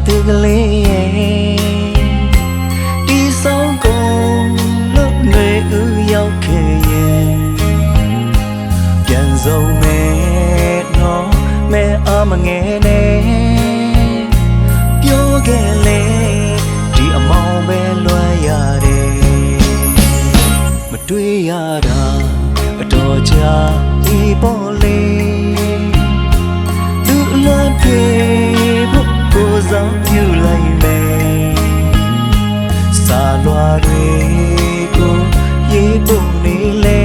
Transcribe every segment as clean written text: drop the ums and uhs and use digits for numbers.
သူကလေးရဲ့ဒီဆောင်ကုန်လို့နေဦးရောက်ခဲ့ရဲ့ပြန်စုံမဲ့နော်မဲအမငယ်နဲ့ပြောခဲ့လေဒီအမောင်ပဲလွှမ်းရတယ်မတွေ့ရတာအတော်ကြာဒီပေါ်လေသူအလွန်ပြေဖို့ကိုယ်ဆောင်ပြုလိုက်မယ်စာလွှာတွေကိုရေးဖို့နေလေ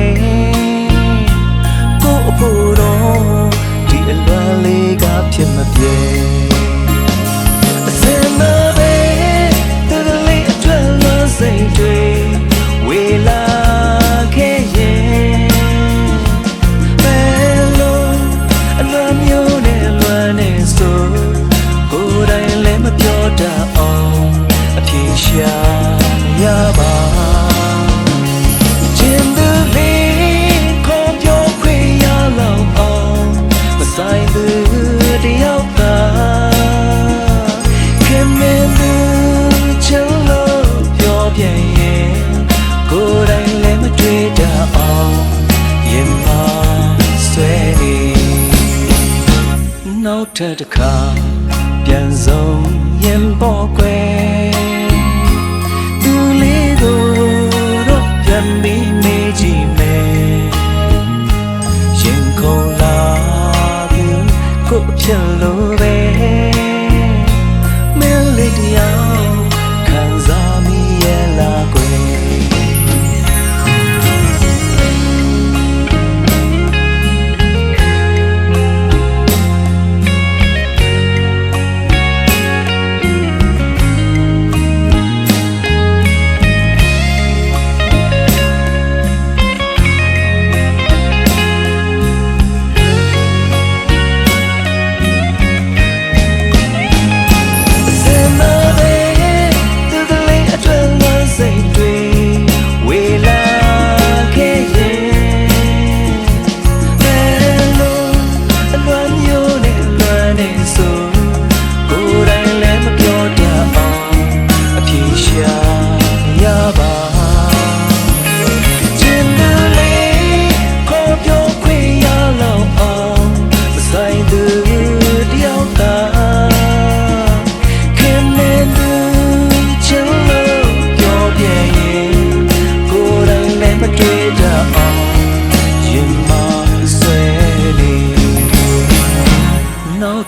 ကို့အဖို့တော့ဒီအလွန်လေးကဖြစ်မပြေအစင်မပဲသူကလေးအတွက်လွန်စိတ်တွေဝေလာခဲ့ရဲ့ဘယ်လိုအလွန်မျိုးနဲ့လွန်နေဆိုကိုယ်တိုင်လည်းမပြောတတ်အောင်အဖြေရှာရပါချင်းသူလေးခေါ်ပြောခွင့်ရလောက်အောင်မဆိုင်သူတယောက်သာခင်မင်းသူချစ်လို့ပြောပြရင်ကိုယ်တိုင်လည်းမတွေ့တတ်အောင်ရင်မဆွဲနေနောက်ထပ်တစ်ခါပြန်ဆုံးရင်ပေါ်ကွယ်သူလေးကိုတော့ပြန်ပြီးမေးကြည့်မယ်ရင်ခုန်လာပြီးကို့ဖြစ်လို့ပဲမင်းလေးတရားခံစားမိရဲ့လားကွယ်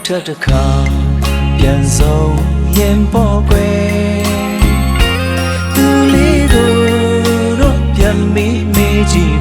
ထပ်တစ်ခါပြန်ဆုံးရင်ပေါ်ကွယ်သူလေးကိုတော့ပြန်ပြီးမေးကြည့်